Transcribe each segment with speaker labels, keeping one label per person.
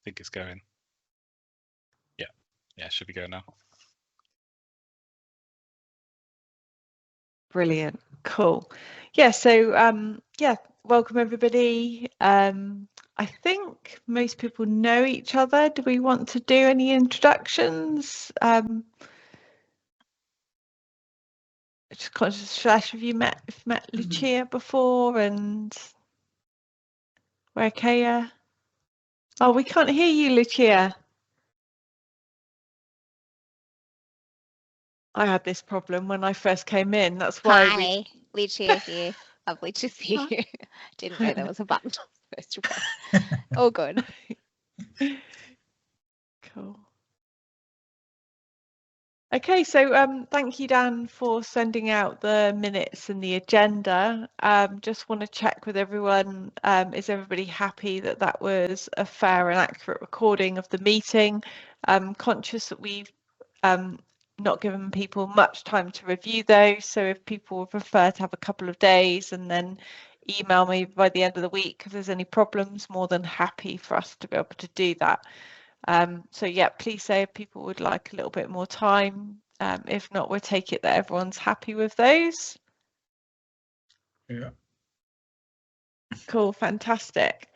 Speaker 1: think it's going. Yeah, it should be going now.
Speaker 2: Brilliant. Cool. Yeah, so yeah, welcome everybody. I think most people know each other. Do we want to do any introductions? Just conscious, Flash, have you met Lucia before? And we're okay. Oh, we can't hear you, Lucia. I had this problem when I first came in. That's why.
Speaker 3: Hi, Lucia here. Lovely to see you. Didn't know there was a button supposed to press. All good.
Speaker 2: Cool. Okay, so thank you, Dan, for sending out the minutes and the agenda. Just want to check with everyone, is everybody happy that that was a fair and accurate recording of the meeting? Conscious that we've not given people much time to review those, so if people would prefer to have a couple of days and then email me by the end of the week if there's any problems, more than happy for us to be able to do that. So yeah, please say if people would like a little bit more time. If not, we'll take it that everyone's happy with those.
Speaker 4: Yeah.
Speaker 2: Cool, fantastic.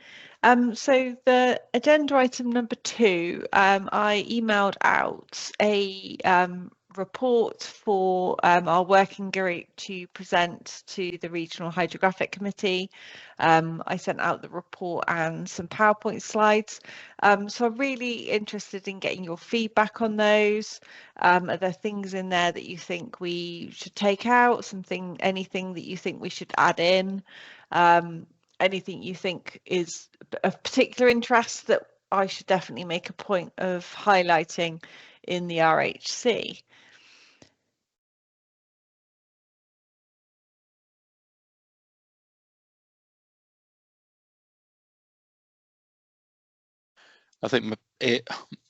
Speaker 2: So the agenda item number 2, I emailed out a report for our working group to present to the Regional Hydrographic Committee. I sent out the report and some PowerPoint slides. So I'm really interested in getting your feedback on those. Are there things in there that you think we should take out? Anything that you think we should add in? Anything you think is of particular interest that I should definitely make a point of highlighting in the RHC?
Speaker 1: I think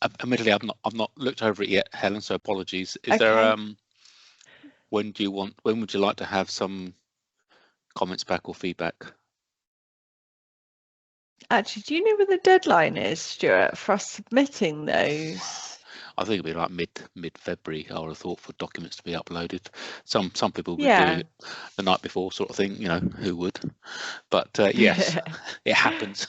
Speaker 1: admittedly I've not looked over it yet, Helen, so apologies. Is
Speaker 2: Okay.
Speaker 1: there when would you like to have some comments back or feedback?
Speaker 2: Actually, do you know what the deadline is, Stuart, for us submitting those?
Speaker 1: I think it'd be like mid-February, I would have thought, for documents to be uploaded. Some people will be
Speaker 2: Yeah.
Speaker 1: doing it the night before, sort of thing, you know, who would? But yes, it happens.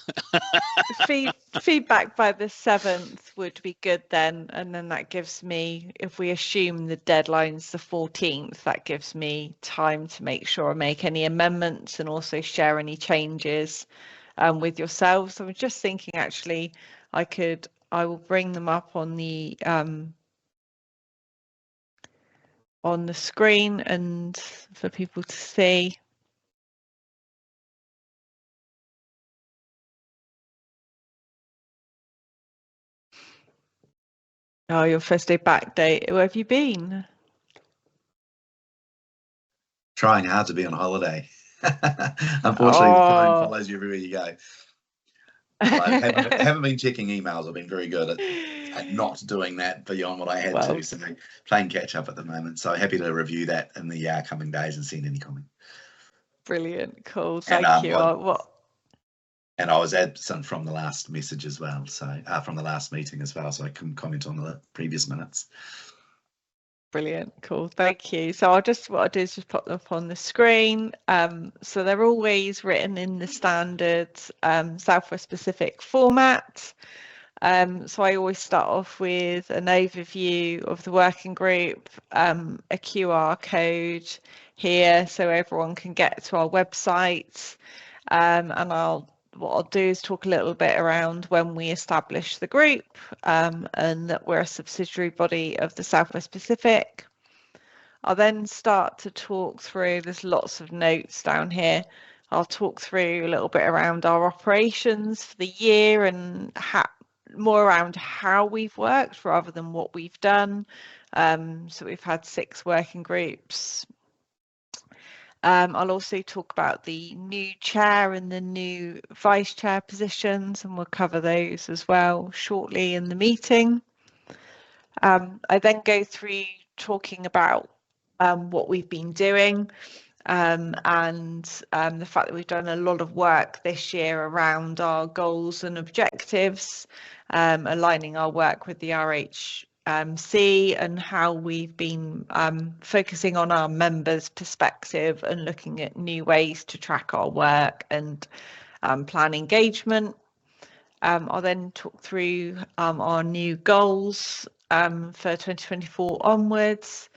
Speaker 2: Feedback by the 7th would be good then, and then that gives me, if we assume the deadline's the 14th, that gives me time to make sure I make any amendments and also share any changes with yourselves. I was just thinking, actually, I will bring them up on the screen and for people to see. Oh, your first day back, date. Where have you been?
Speaker 4: Trying hard to be on holiday. Unfortunately, the phone follows you everywhere you go. I haven't been checking emails. I've been very good at not doing that beyond what I had to. So playing catch up at the moment. So happy to review that in the coming days and send any comment.
Speaker 2: Brilliant, cool. Thank you.
Speaker 4: And I was absent from the last message as well, so from the last meeting as well, so I couldn't comment on the previous minutes.
Speaker 2: Brilliant, cool, thank you. So what I'll do is just put them up on the screen. So they're always written in the standard Southwest Pacific format. So I always start off with an overview of the working group, a QR code here so everyone can get to our website, and what I'll do is talk a little bit around when we established the group, and that we're a subsidiary body of the Southwest Pacific. I'll then start to talk through, there's lots of notes down here. I'll talk through a little bit around our operations for the year and more around how we've worked rather than what we've done. So we've had 6 working groups. I'll also talk about the new chair and the new vice chair positions, and we'll cover those as well shortly in the meeting. I then go through talking about what we've been doing. and the fact that we've done a lot of work this year around our goals and objectives, aligning our work with the RHC and how we've been focusing on our members' perspective and looking at new ways to track our work and plan engagement. I'll then talk through our new goals for 2024 onwards,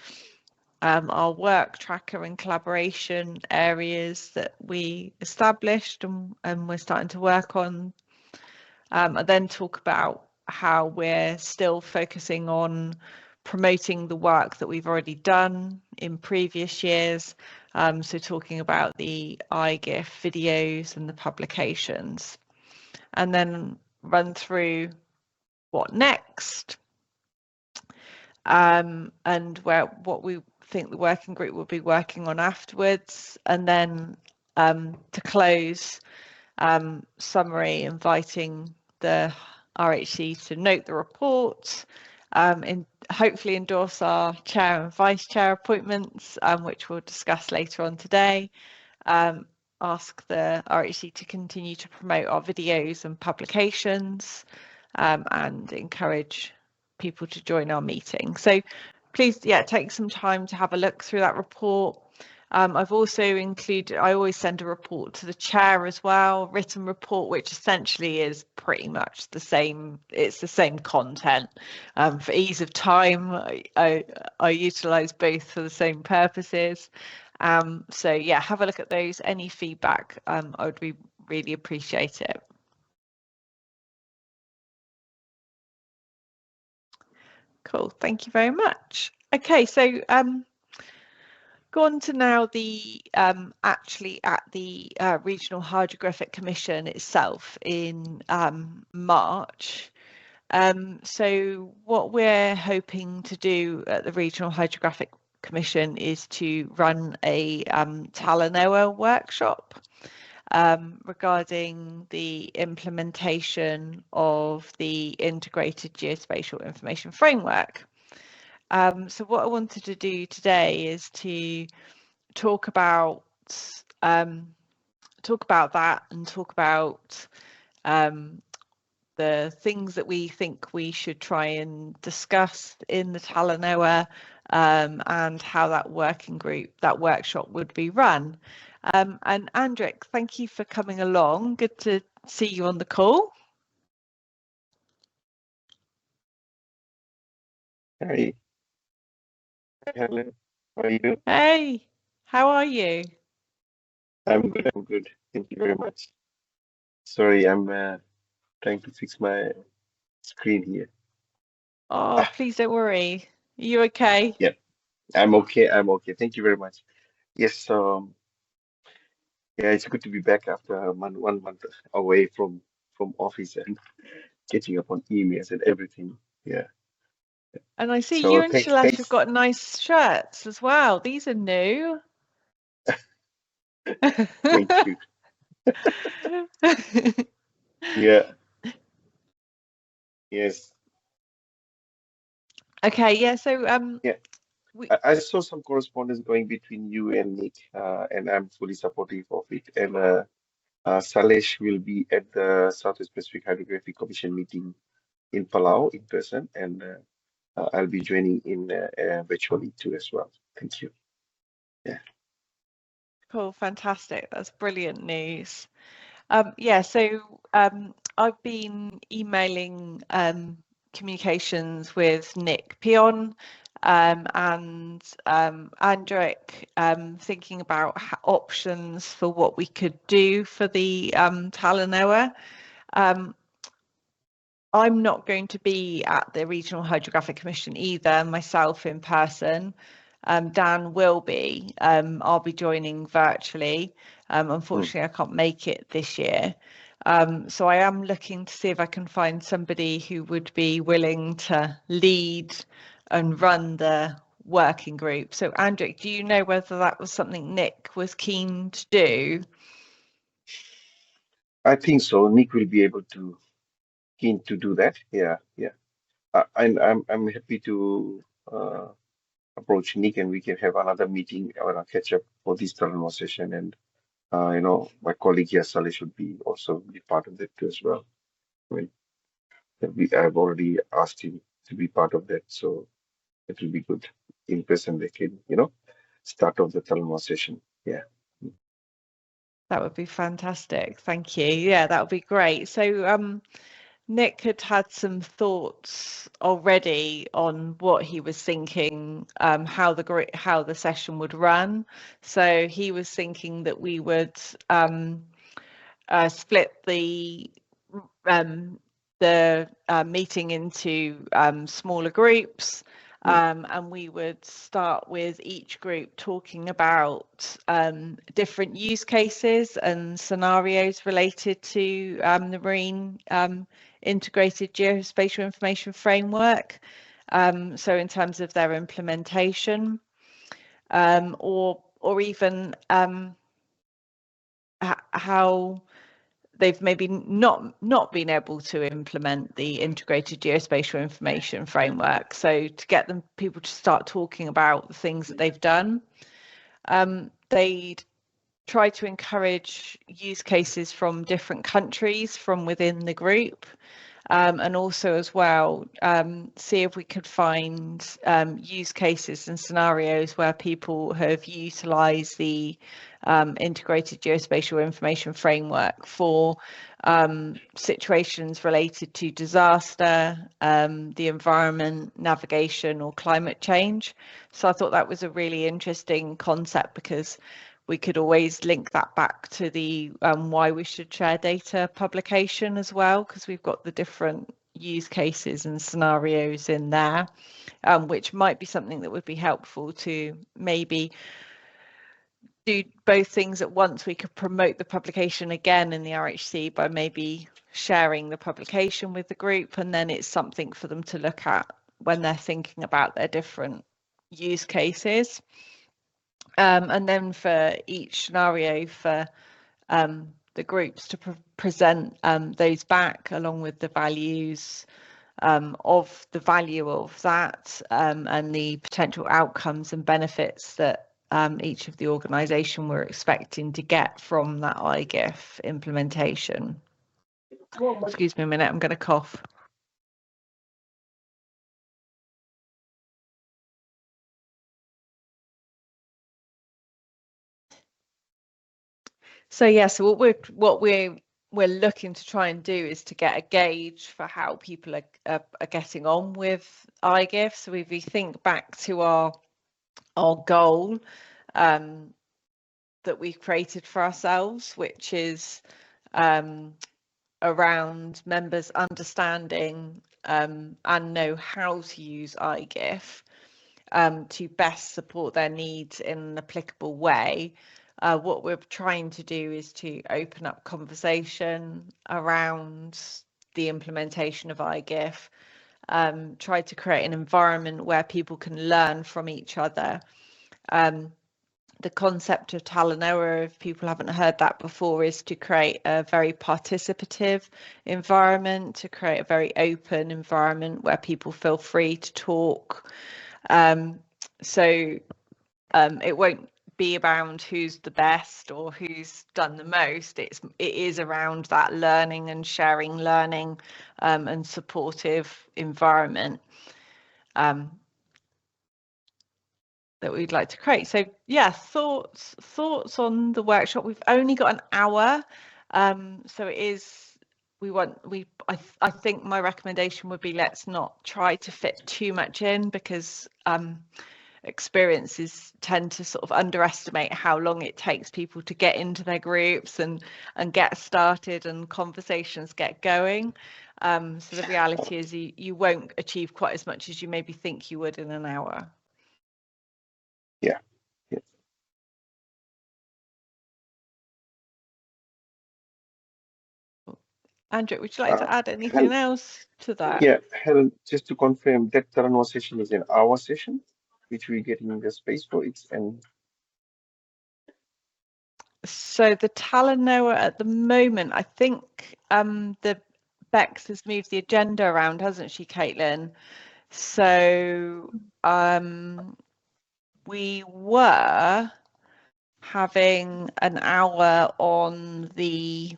Speaker 2: our work tracker and collaboration areas that we established and we're starting to work on. I then talk about how we're still focusing on promoting the work that we've already done in previous years. So talking about the iGIF videos and the publications, and then run through what next, and what we think the working group will be working on afterwards, and then to close, summary, inviting the RHC to note the report, and hopefully endorse our chair and vice chair appointments, which we'll discuss later on today. Ask the RHC to continue to promote our videos and publications, and encourage people to join our meeting. So please, take some time to have a look through that report. I've also included, I always send a report to the chair as well, written report, which essentially is pretty much the same. It's the same content. For ease of time, I utilize both for the same purposes. So yeah, have a look at those. Any feedback, I would really appreciate it. Cool, thank you very much. Okay, so go on to now the actually at the Regional Hydrographic Commission itself in March. So what we're hoping to do at the Regional Hydrographic Commission is to run a Talanoa workshop regarding the implementation of the Integrated Geospatial Information Framework. So what I wanted to do today is to talk about that and talk about the things that we think we should try and discuss in the Talanoa, and how that workshop would be run. And Andrik, thank you for coming along. Good to see you on the call.
Speaker 5: Hi, Helen. How are you?
Speaker 2: Hey, how are you?
Speaker 5: I'm good. I'm good. Thank you very much. Sorry, I'm trying to fix my screen here.
Speaker 2: Oh, please don't worry. Are you okay?
Speaker 5: Yeah, I'm okay. I'm okay. Thank you very much. Yes. Yeah, it's good to be back after 1 month away from office and catching up on emails and everything. Yeah.
Speaker 2: And I see
Speaker 5: So
Speaker 2: you and Shailesh
Speaker 5: thanks.
Speaker 2: have got nice shirts as well. These are new.
Speaker 5: Thank you. Yeah. Yes.
Speaker 2: Okay. Yeah. So
Speaker 5: Yeah. I saw some correspondence going between you and Nick, and I'm fully supportive of it. And Salesh will be at the Southwest Pacific Hydrographic Commission meeting in Palau in person, and I'll be joining in virtually too as well. Thank you. Yeah.
Speaker 2: Cool. Fantastic. That's brilliant news. Yeah. So I've been emailing communications with Nick Pion and Andrik, thinking about options for what we could do for the Talanoa. I'm not going to be at the Regional Hydrographic Commission either, myself in person. Dan will be. I'll be joining virtually. Unfortunately, I can't make it this year. So I am looking to see if I can find somebody who would be willing to lead and run the working group. So Andrik, do you know whether that was something Nick was keen to do?
Speaker 5: I think so. Nick will be keen to do that. Yeah, yeah. I'm happy to approach Nick, and we can have another meeting or a catch up for this Talanoa session. And my colleague here, Saleh, should be also be part of that too as well. I mean, I've already asked him to be part of that, so it will be good in person. They can, start off the Talanoa session. Yeah.
Speaker 2: That would be fantastic. Thank you. Yeah, that would be great. So Nick had some thoughts already on what he was thinking, how the session would run. So he was thinking that we would split the meeting into smaller groups. And we would start with each group talking about different use cases and scenarios related to the marine integrated geospatial information framework. So in terms of their implementation, or even how they've maybe not been able to implement the integrated geospatial information framework. So to get people to start talking about the things that they've done, they'd try to encourage use cases from different countries from within the group. And also as well, see if we could find use cases and scenarios where people have utilised the integrated geospatial information framework for situations related to disaster, the environment, navigation, or climate change. So I thought that was a really interesting concept, because we could always link that back to the why we should share data publication as well, because we've got the different use cases and scenarios in there, which might be something that would be helpful to maybe do both things at once. We could promote the publication again in the RHC by maybe sharing the publication with the group, and then it's something for them to look at when they're thinking about their different use cases. And then for each scenario, for the groups to present those back along with the values of the value of that, and the potential outcomes and benefits that each of the organisation were expecting to get from that IGIF implementation. Excuse me a minute, I'm going to cough. So yeah, so what we're looking to try and do is to get a gauge for how people are getting on with IGIF. So if we think back to our goal that we've created for ourselves, which is around members understanding and know how to use IGIF to best support their needs in an applicable way. What we're trying to do is to open up conversation around the implementation of IGIF, try to create an environment where people can learn from each other. The concept of Talanoa, if people haven't heard that before, is to create a very participative environment, to create a very open environment where people feel free to talk. So it won't be around who's the best or who's done the most. It is around that learning and sharing learning and supportive environment that we'd like to create. So yeah, thoughts on the workshop. We've only got an hour, so it is, I think my recommendation would be, let's not try to fit too much in, because experiences tend to sort of underestimate how long it takes people to get into their groups and get started and conversations get going. So the reality is you won't achieve quite as much as you maybe think you would in an hour.
Speaker 5: Yeah.
Speaker 2: Andrew, would you like to add anything else to that?
Speaker 5: Yeah, Helen, just to confirm, that Talanoa session is an hour session, which we're getting the space for.
Speaker 2: So the Talanoa at the moment, I think the Bex has moved the agenda around, hasn't she, Caitlin? So we were having an hour on the,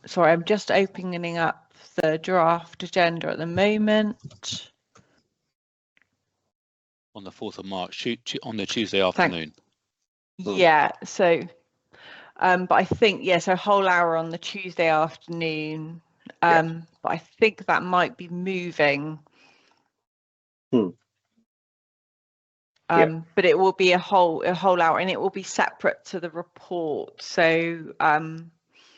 Speaker 2: sorry, I'm just opening up the draft agenda at the moment.
Speaker 1: On the 4th of March, on the Tuesday afternoon.
Speaker 2: Yeah, so but I think, yeah, so a whole hour on the Tuesday afternoon. But I think that might be moving. But it will be a whole hour, and it will be separate to the report. So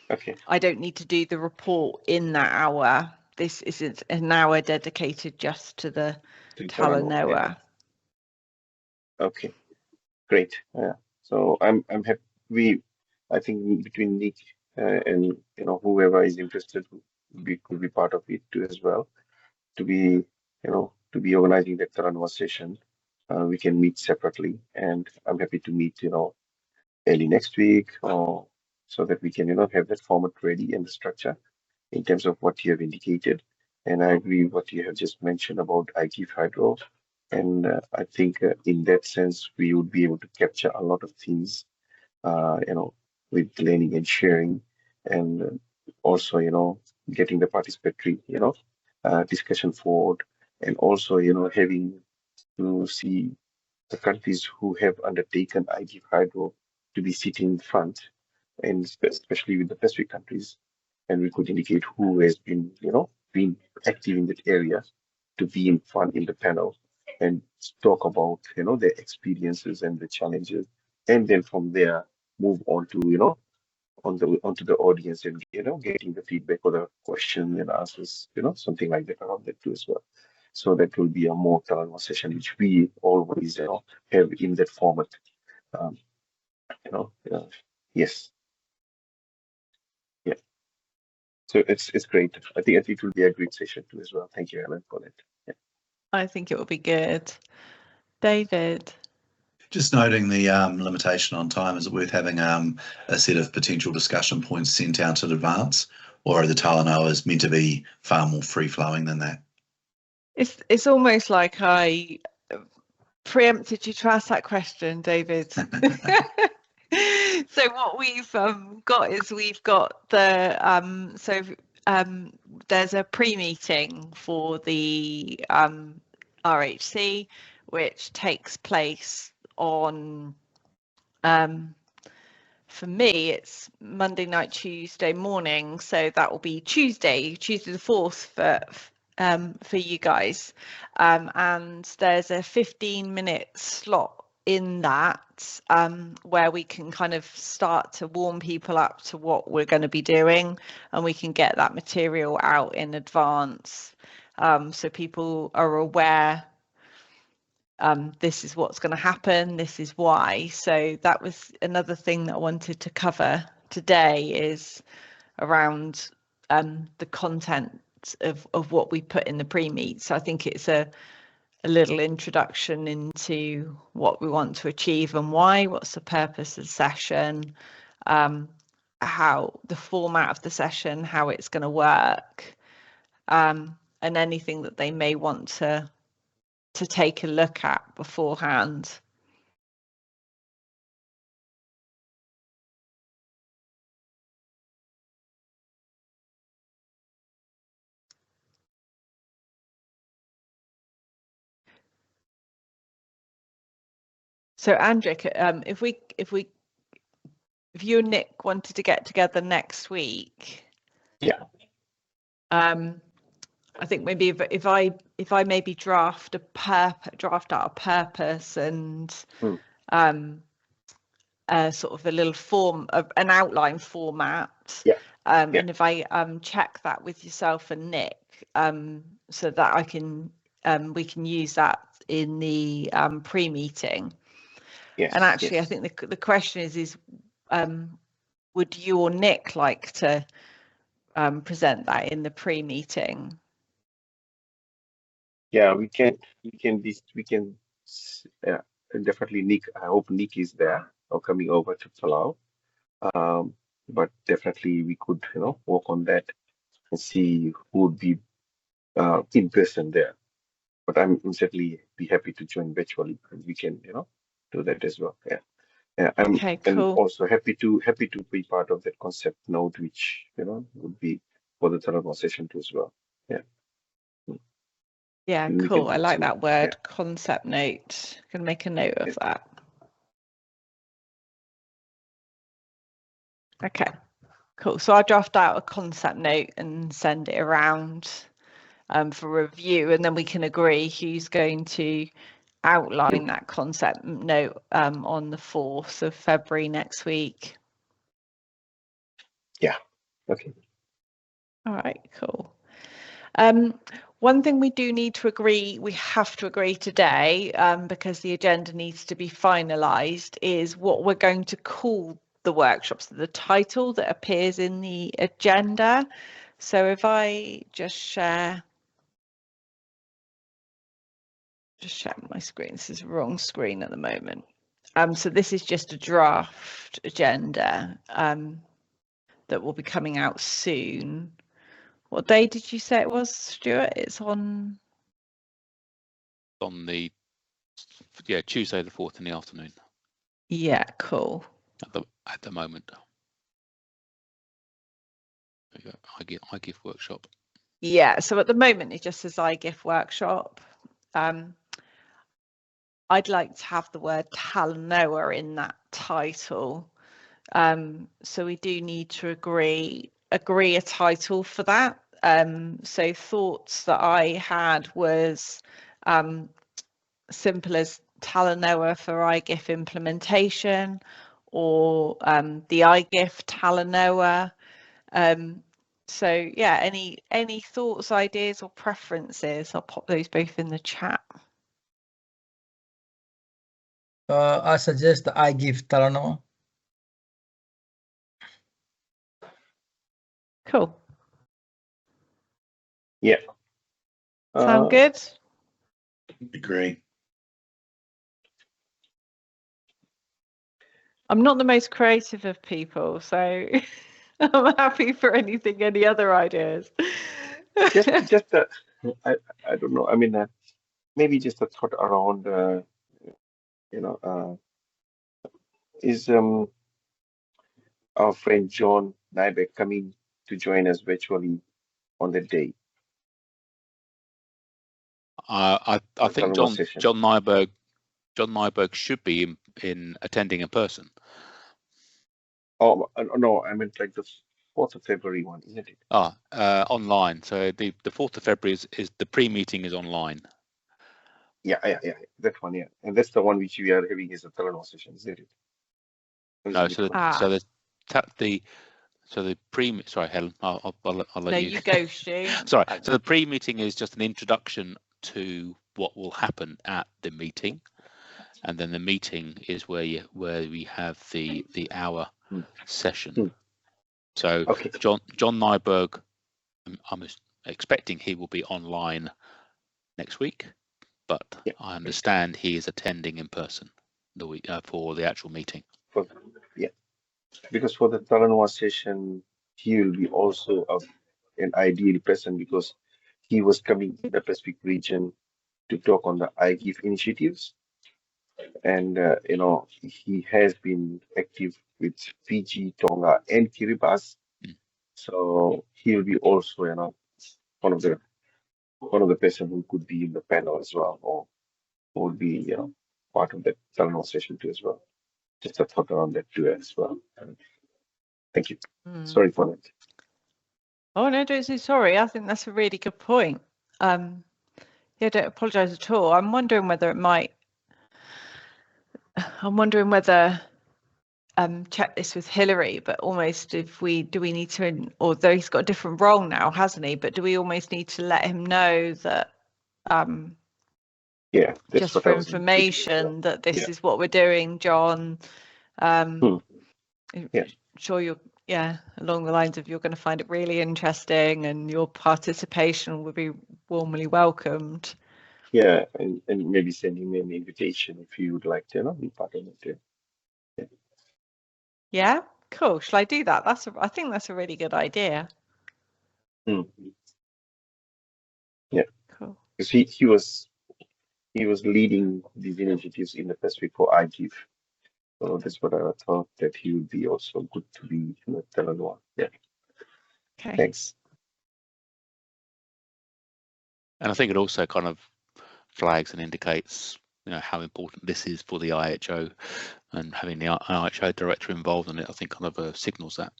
Speaker 5: Okay.
Speaker 2: I don't need to do the report in that hour. This isn't an hour dedicated just to the Talanoa.
Speaker 5: Okay, great. So I'm happy. I think between Nick and whoever is interested could be part of it too as well. To be organizing that conversation. We can meet separately, and I'm happy to meet early next week, or so that we can have that format ready and the structure in terms of what you have indicated. And I agree with what you have just mentioned about IGF Hydro. And I think in that sense, we would be able to capture a lot of things, with learning and sharing, and also, getting the participatory, discussion forward, and also, having to see the countries who have undertaken IGF Hydro to be sitting in front, and especially with the Pacific countries, and we could indicate who has been, been active in that area to be in front in the panel and talk about, their experiences and the challenges, and then from there move on to, onto the audience and getting the feedback or the questions and answers, something like that around that too as well. So that will be a more conversation which we always have in that format. Yes. Yeah. So it's great. I think it will be a great session too as well. Thank you, Helen, for that. Yeah.
Speaker 2: I think it will be good. David.
Speaker 4: Just noting the limitation on time, is it worth having a set of potential discussion points sent out in advance, or are the Talanoas meant to be far more free-flowing than that?
Speaker 2: It's almost like I preempted you to ask that question, David. So what we've got is we've got the there's a pre-meeting for the RHC, which takes place on for me it's Monday night, Tuesday morning, so that will be Tuesday the 4th for you guys, and there's a 15-minute slot in that where we can kind of start to warm people up to what we're going to be doing, and we can get that material out in advance, so people are aware this is what's going to happen, this is why. So that was another thing that I wanted to cover today, is around the content of what we put in the pre-meet. So I think it's a little introduction into what we want to achieve and why, what's the purpose of the session, how the format of the session, how it's going to work, and anything that they may want to take a look at beforehand. So Andrik, if you and Nick wanted to get together next week,
Speaker 5: yeah,
Speaker 2: I think maybe if I maybe draft out a purpose and sort of a little form of an outline format, and if I check that with yourself and Nick, so that I can we can use that in the pre-meeting.
Speaker 5: Yes,
Speaker 2: and actually, yes. I think the question is would you or Nick like to present that in the pre-meeting?
Speaker 5: Yeah, we can definitely Nick. I hope Nick is there or coming over to Palau. But definitely we could work on that and see who would be in person there. But I'm certainly be happy to join virtually, and we can do that as well. Yeah. Yeah, I'm
Speaker 2: Okay,
Speaker 5: and
Speaker 2: cool.
Speaker 5: also happy to be part of that concept note, which would be for the third session too as well. Yeah.
Speaker 2: Yeah,
Speaker 5: And we
Speaker 2: cool.
Speaker 5: can
Speaker 2: I
Speaker 5: do
Speaker 2: like
Speaker 5: some-
Speaker 2: that word, concept note. Gonna make a note of that. Okay, cool. So I'll draft out a concept note and send it around for review, and then we can agree who's going to outline that concept note on the 4th of February next week.
Speaker 5: Yeah. Okay.
Speaker 2: All right, cool. One thing we do need to agree, we have to agree today, because the agenda needs to be finalised, is what we're going to call the workshops, the title that appears in the agenda. So if I just share my screen, this is the wrong screen at the moment. So this is just a draft agenda that will be coming out soon. What day did you say it was, Stuart? It's on
Speaker 1: the Tuesday the 4th in the afternoon.
Speaker 2: Yeah, cool.
Speaker 1: At the moment. There you go. iGIF workshop.
Speaker 2: Yeah, so at the moment it just says iGIF workshop. I'd like to have the word Talanoa in that title. So we do need to agree a title for that. So thoughts that I had was simple as Talanoa for iGIF implementation, or the iGIF Talanoa. So yeah, any thoughts, ideas, or preferences? I'll pop those both in the chat.
Speaker 6: I suggest I give Talanoa.
Speaker 2: Cool.
Speaker 5: Yeah.
Speaker 2: Sound good?
Speaker 4: Agree.
Speaker 2: I'm not the most creative of people, so I'm happy for any other ideas.
Speaker 5: Just I don't know. I mean, maybe just a thought around, is our friend John Nybeck coming to join us virtually on the day?
Speaker 1: I think John Nyberg should be in attending in person.
Speaker 5: Oh no, I meant like the 4th of February one, isn't it?
Speaker 1: Online. So the 4th of February is the pre-meeting is online.
Speaker 5: Yeah, that one, yeah, and that's the one which we are having as a third session, isn't it?
Speaker 1: No, so the pre. Sorry, Helen, I'll let
Speaker 2: No,
Speaker 1: you.
Speaker 2: you go, Stu.
Speaker 1: Sorry. So the pre-meeting is just an introduction to what will happen at the meeting, and then the meeting is where we have the hour session. So
Speaker 5: Okay.
Speaker 1: John Nyberg, I'm expecting he will be online next week, but
Speaker 5: Yeah.
Speaker 1: I understand he is attending in person the week for the actual meeting.
Speaker 5: Because for the Talanoa session, he will be also an ideal person, because he was coming in the Pacific region to talk on the iGIF initiatives, and he has been active with Fiji, Tonga, and Kiribati. So he will be also one of the person who could be in the panel as well, or who would be part of that Talanoa session too as well. Just a thought around that too as well. Thank you. Sorry for that.
Speaker 2: Oh no, don't say sorry. I think that's a really good point. Yeah, don't apologise at all. I'm wondering whether check this with Hillary, but almost do we need to, although he's got a different role now, hasn't he? But do we almost need to let him know that
Speaker 5: Yeah, that's
Speaker 2: just for information that this is what we're doing, John? Sure, along the lines of you're going to find it really interesting, and your participation will be warmly welcomed.
Speaker 5: Yeah, and maybe send him an invitation if you would like to be part of it too.
Speaker 2: Yeah, cool. Shall I do that? I think that's a really good idea.
Speaker 5: Yeah,
Speaker 2: cool.
Speaker 5: because he was he was leading these initiatives in the Pacific for IGIF. So that's what I thought, that he would be also good to be in the Talanoa. Yeah.
Speaker 2: Okay.
Speaker 5: Thanks.
Speaker 1: And I think it also kind of flags and indicates, you know, how important this is for the IHO, and having the IHO director involved in it, I think kind of signals that.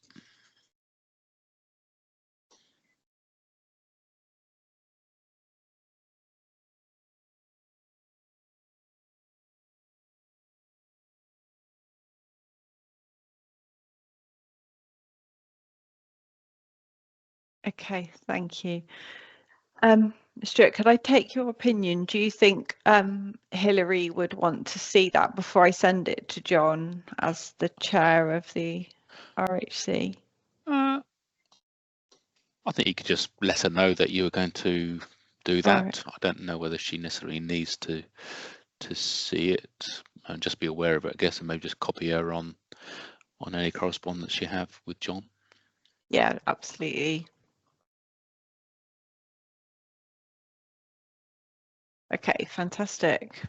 Speaker 2: Okay, thank you. Stuart, could I take your opinion? Do you think Hilary would want to see that before I send it to John as the chair of the RHC?
Speaker 1: I think you could just let her know that you were going to do that.
Speaker 2: Right.
Speaker 1: I don't know whether she necessarily needs to see it, and just be aware of it, I guess, and maybe just copy her on any correspondence you have with John.
Speaker 2: Yeah, absolutely. Okay, fantastic.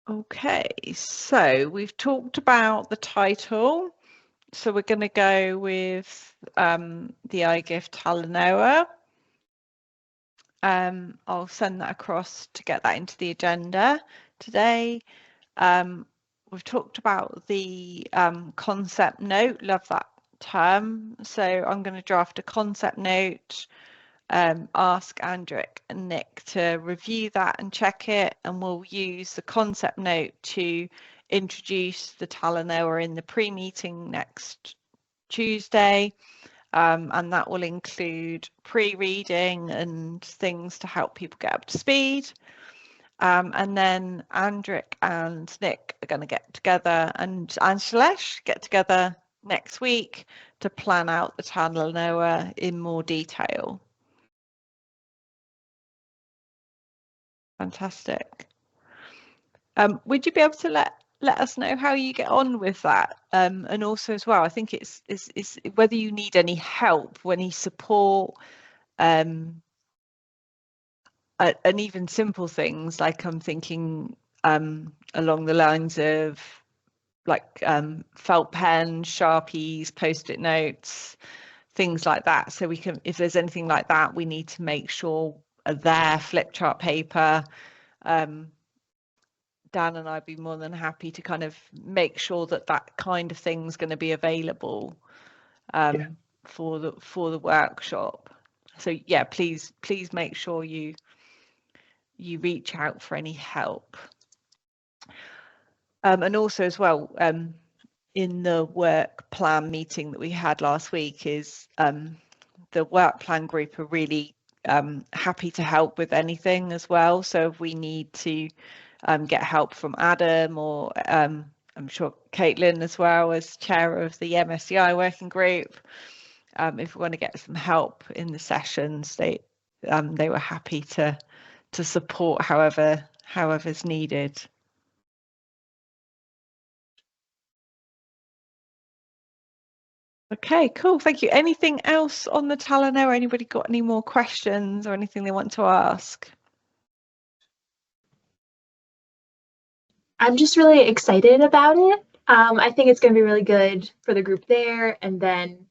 Speaker 2: Okay, so we've talked about the title. So we're going to go with the iGift Talanoa. I'll send that across to get that into the agenda today. We've talked about the concept note. Love that term. So I'm going to draft a concept note, ask Andrick and Nick to review that and check it, and we'll use the concept note to introduce the Talanoa in the pre-meeting next Tuesday. And that will include pre-reading and things to help people get up to speed. And then Andrick and Nick are going to get together, and Shailesh get together next week to plan out the Talanoa in more detail. Fantastic. Would you be able to let us know how you get on with that? And also as well, I think it's whether you need any help, any support, and even simple things like I'm thinking along the lines of like felt pens, Sharpies, Post-it notes, things like that. So we can, if there's anything like that, we need to make sure there, flip chart paper. Dan and I'd be more than happy to kind of make sure that that kind of thing's going to be available for the workshop. So yeah, please make sure you reach out for any help. And also as well, in the work plan meeting that we had last week, is the work plan group are really happy to help with anything as well. So if we need to get help from Adam, or I'm sure Caitlin as well as chair of the MSDI working group, if we want to get some help in the sessions, they were happy to support however's needed. Okay, cool. Thank you. Anything else on the Talanoa? Anybody got any more questions or anything they want to ask?
Speaker 7: I'm just really excited about it. I think it's going to be really good for the group there. And then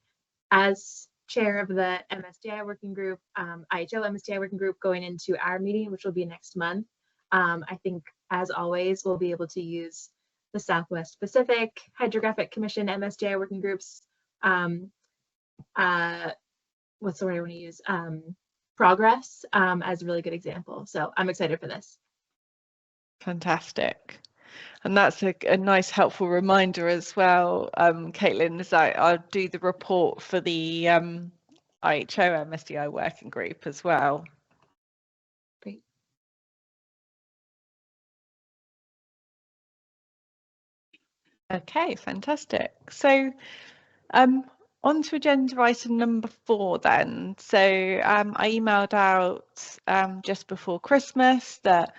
Speaker 7: as chair of the MSDI working group, IHO MSDI working group, going into our meeting, which will be next month, I think, as always, we'll be able to use the Southwest Pacific Hydrographic Commission MSDI working groups. What's the word I want to use? Progress as a really good example. So I'm excited for this.
Speaker 2: Fantastic. And that's a nice helpful reminder as well, Caitlin, is that I'll do the report for the IHO MSDI working group as well.
Speaker 7: Great.
Speaker 2: Okay, fantastic. So on to agenda item number 4 then. So I emailed out just before Christmas that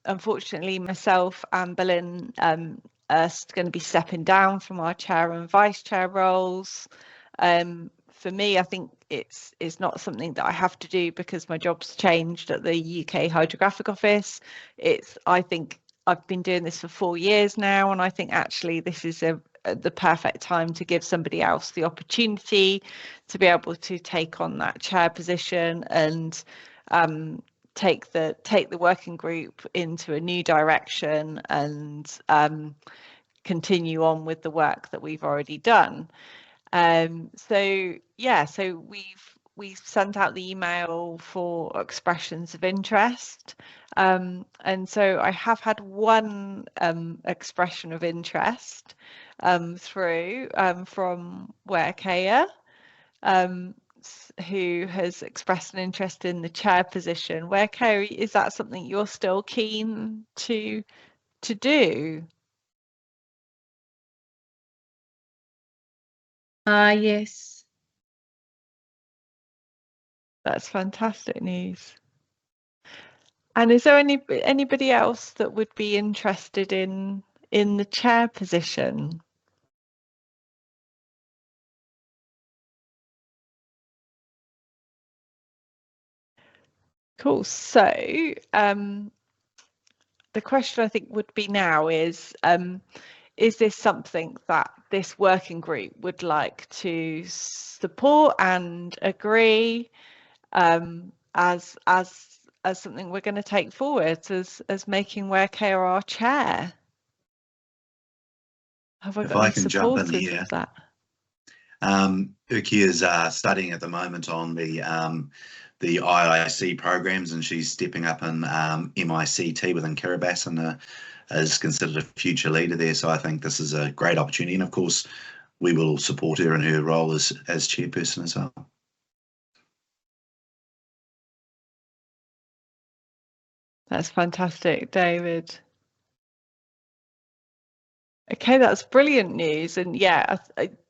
Speaker 2: unfortunately myself and Belinda are going to be stepping down from our chair and vice chair roles. For me, I think it's not something that I have to do because my job's changed at the UK Hydrographic Office. I think I've been doing this for 4 years now, and I think actually this is the perfect time to give somebody else the opportunity to be able to take on that chair position and take the working group into a new direction and continue on with the work that we've already done. So we've sent out the email for expressions of interest, and so I have had one expression of interest through from Werkea, who has expressed an interest in the chair position. Werkea, is that something you're still keen to do?
Speaker 8: Yes.
Speaker 2: That's fantastic news. And is there anybody else that would be interested in the chair position? Cool. So the question I think would be now is this something that this working group would like to support and agree as something we're going to take forward as making Werkea our chair? Have I got any supporters of that?
Speaker 4: Uki is studying at the moment on the IIC programs, and she's stepping up in MICT within Kiribati and is considered a future leader there. So I think this is a great opportunity, and of course we will support her in her role as chairperson as well.
Speaker 2: That's fantastic, David. Okay, that's brilliant news, and yeah,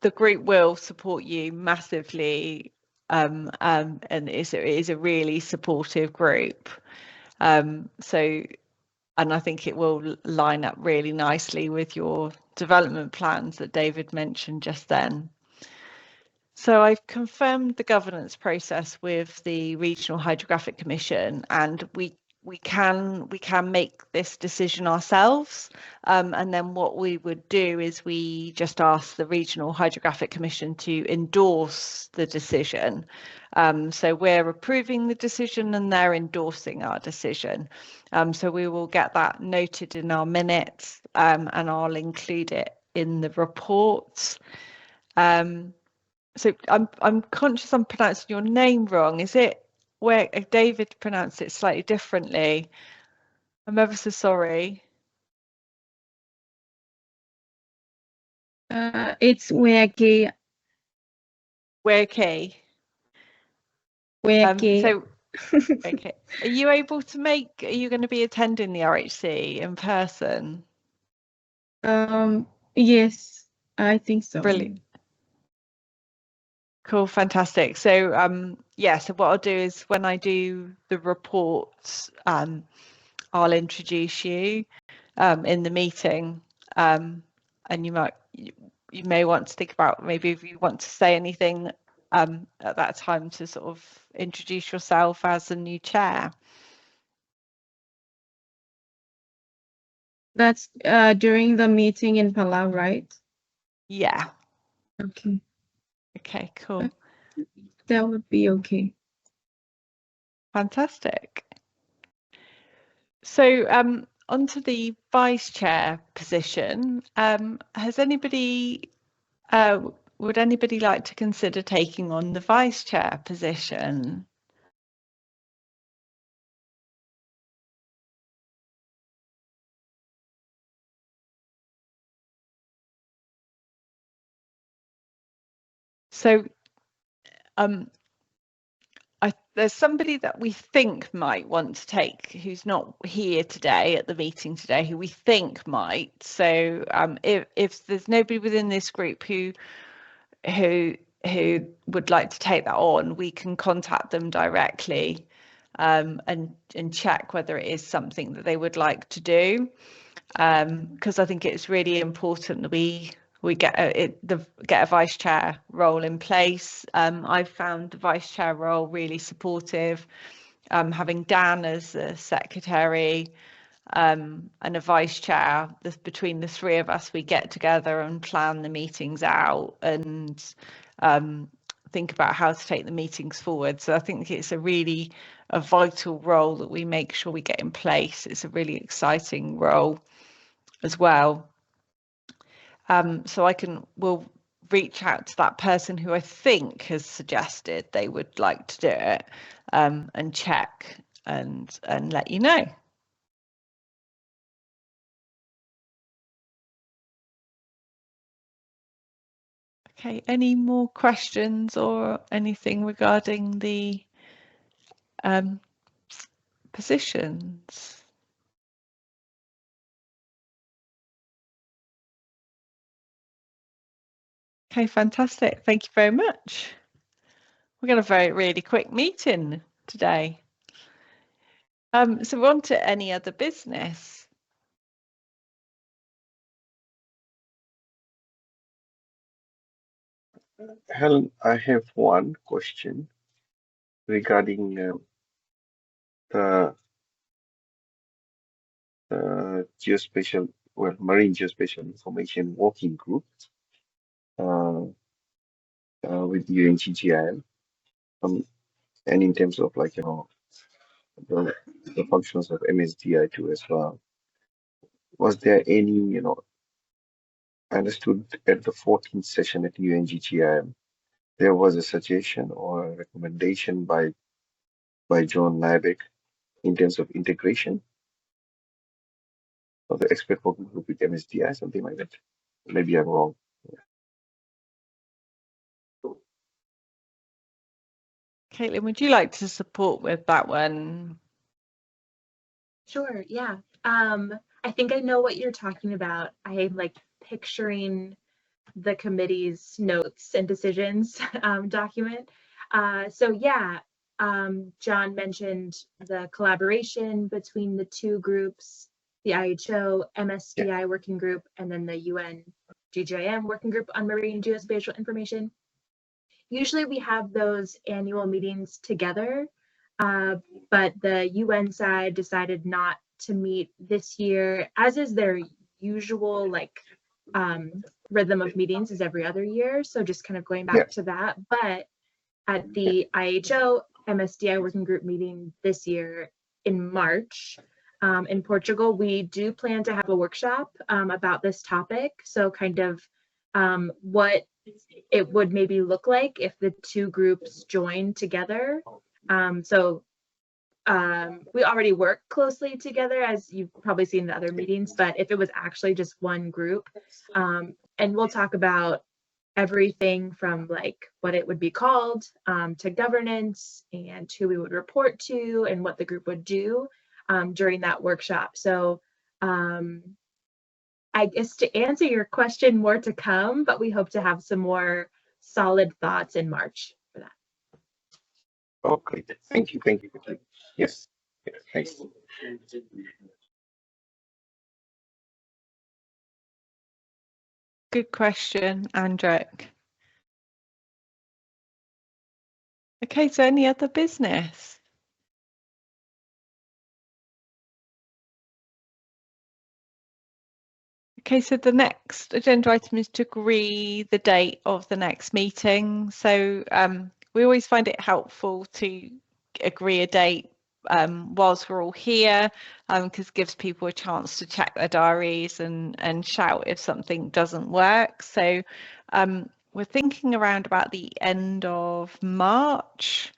Speaker 2: the group will support you massively, and it is a really supportive group. So, and I think it will line up really nicely with your development plans that David mentioned just then. So I've confirmed the governance process with the Regional Hydrographic Commission, and we can make this decision ourselves, and then what we would do is we just ask the Regional Hydrographic Commission to endorse the decision. So we're approving the decision and they're endorsing our decision. So we will get that noted in our minutes, and I'll include it in the reports. So I'm conscious I'm pronouncing your name wrong. Is it where David pronounced it slightly differently? I'm ever so sorry.
Speaker 8: It's Werkea.
Speaker 2: Werkea.
Speaker 8: Werkea.
Speaker 2: So, okay. Are you able to are you going to be attending the RHC in person?
Speaker 8: Yes, I think so.
Speaker 2: Brilliant. Cool, fantastic. So yeah, so what I'll do is when I do the reports, I'll introduce you in the meeting, and you may want to think about maybe if you want to say anything at that time to sort of introduce yourself as a new chair.
Speaker 8: That's during the meeting in Palau, right?
Speaker 2: Yeah.
Speaker 8: Okay.
Speaker 2: Okay, cool.
Speaker 8: That would be okay.
Speaker 2: Fantastic. So onto the vice chair position. Has anybody would anybody like to consider taking on the vice chair position? So there's somebody that we think might want to take, who's not here today at the meeting today, who we think might. So if there's nobody within this group who would like to take that on, we can contact them directly and check whether it is something that they would like to do, because I think it's really important that we we get a vice chair role in place. I've found the vice chair role really supportive. Having Dan as the secretary and a vice chair, between the three of us, we get together and plan the meetings out and think about how to take the meetings forward. So I think it's a vital role that we make sure we get in place. It's a really exciting role as well. So we'll reach out to that person who I think has suggested they would like to do it, and check and let you know. Okay, any more questions or anything regarding the positions? Okay, fantastic. Thank you very much. We've got a really quick meeting today. So we're on to any other business.
Speaker 5: Helen, I have one question regarding the geospatial, marine geospatial information working group with UNGGIM, and in terms of like, the functions of MSDI2 as well. Was there any, I understood at the 14th session at UNGGIM, there was a suggestion or a recommendation by John Nybeck in terms of integration of the expert working group with MSDI, something like that. Maybe I'm wrong.
Speaker 2: Caitlin, would you like to support with that one?
Speaker 7: Sure, yeah. I think I know what you're talking about. I am like picturing the committee's notes and decisions document. So yeah, John mentioned the collaboration between the two groups, the IHO, MSDI working group, and then the UN GGIM working group on marine geospatial information. Usually we have those annual meetings together, but the UN side decided not to meet this year, as is their usual rhythm of meetings is every other year. So just kind of going back to that. But at the IHO MSDI working group meeting this year in March in Portugal, we do plan to have a workshop about this topic. So kind of what it would maybe look like if the two groups join together. We already work closely together, as you've probably seen in the other meetings, but if it was actually just one group, and we'll talk about everything from like what it would be called to governance and who we would report to and what the group would do during that workshop. So I guess to answer your question, more to come, but we hope to have some more solid thoughts in March for that.
Speaker 5: Okay, thank you. Yes, thanks.
Speaker 2: Good question, Andrek. Okay, so any other business? Okay, so the next agenda item is to agree the date of the next meeting. So we always find it helpful to agree a date whilst we're all here, because it gives people a chance to check their diaries and shout if something doesn't work. So we're thinking around about the end of March.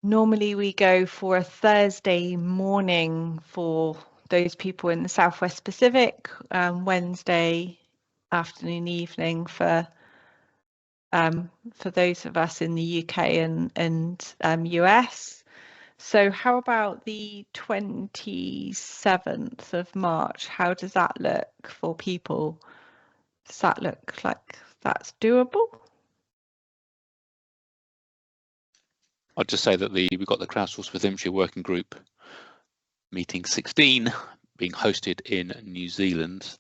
Speaker 2: Normally we go for a Thursday morning for those people in the Southwest Pacific, Wednesday afternoon, evening for those of us in the UK and US. So how about the 27th of March? How does that look for people? Does that look like that's doable?
Speaker 1: I'd just say that we've got the crowdsourced with Imshire working group meeting 16 being hosted in New Zealand.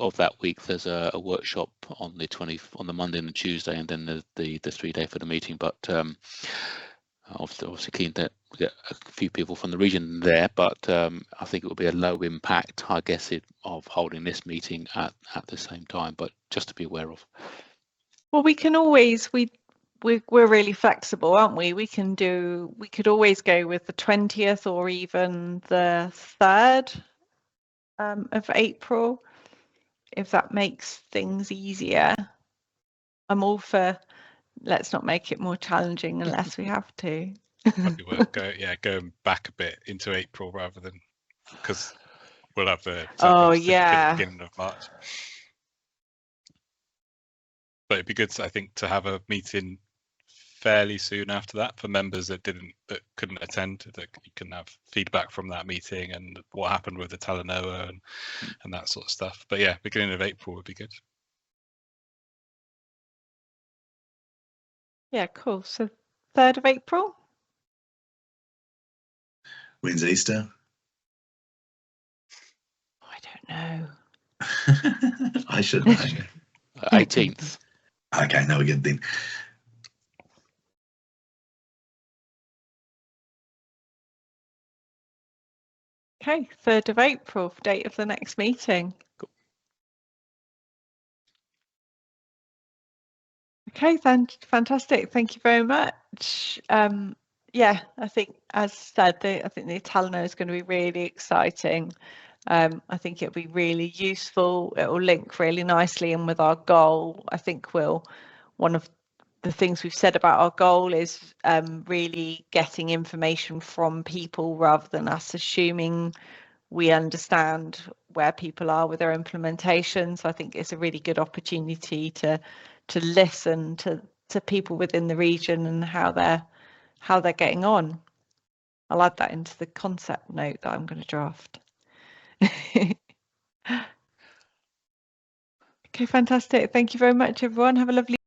Speaker 1: Of that week, there's a workshop on the Monday and the Tuesday, and then the 3-day for the meeting. But obviously keen to get a few people from the region there. But I think it will be a low impact, I guess, of holding this meeting at the same time. But just to be aware of.
Speaker 2: Well, we can always we're really flexible, aren't we? We could always go with the 20th or even the 3rd of April, if that makes things easier. I'm all for let's not make it more challenging unless we have to.
Speaker 9: Probably worth going back a bit into April rather than, because we'll have the at the beginning of March. But it'd be good, I think, to have a meeting fairly soon after that for members that couldn't attend, that you can have feedback from that meeting and what happened with the Talanoa and that sort of stuff. But yeah, beginning of April would be good.
Speaker 2: Yeah, cool. So 3rd of April.
Speaker 4: When's Easter?
Speaker 2: I don't know.
Speaker 4: I should know.
Speaker 1: 18th.
Speaker 4: Okay, no, we're good then.
Speaker 2: Okay, 3rd of April, date of the next meeting.
Speaker 1: Cool.
Speaker 2: Okay, fantastic. Thank you very much. Yeah, I think, as said, I think the Talanoa is going to be really exciting. I think it'll be really useful. It will link really nicely in with our goal. I think one of the things we've said about our goal is really getting information from people rather than us assuming we understand where people are with their implementation. So I think it's a really good opportunity to listen to people within the region and how they're getting on. I'll add that into the concept note that I'm going to draft. Okay, fantastic. Thank you very much, everyone. Have a lovely